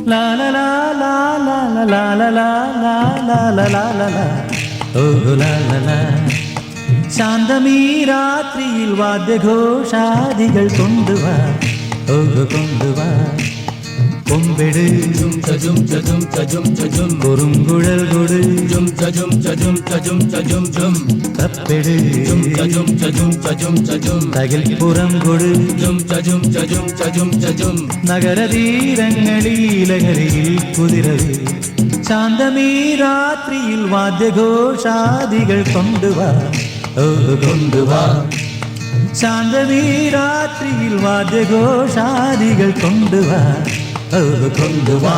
La la la la la la la la la la la la la la. Oh la la la. ശാന്തമീ രാത്രിയിൽ വാദ്യഘോഷാദികൾ കൊണ്ടുവാ ഓ കൊണ്ടുവാ കൊമ്പെട് കുറുങ്കുഴൽ കൊട് തപ്പെട് തകിൽപ്പുറം കൊട് നഗരതീരങ്ങളിലഹരിയിൽ കുതിരവേ ശാന്തമീ രാത്രിയിൽ വാദ്യഘോഷാദികൾ കൊണ്ടുവാ ഓ കൊണ്ടുവാ ശാന്തമീ രാത്രിയിൽ വാദ്യഘോഷാദികൾ കൊണ്ടുവാ ഓ കൊണ്ടുവാ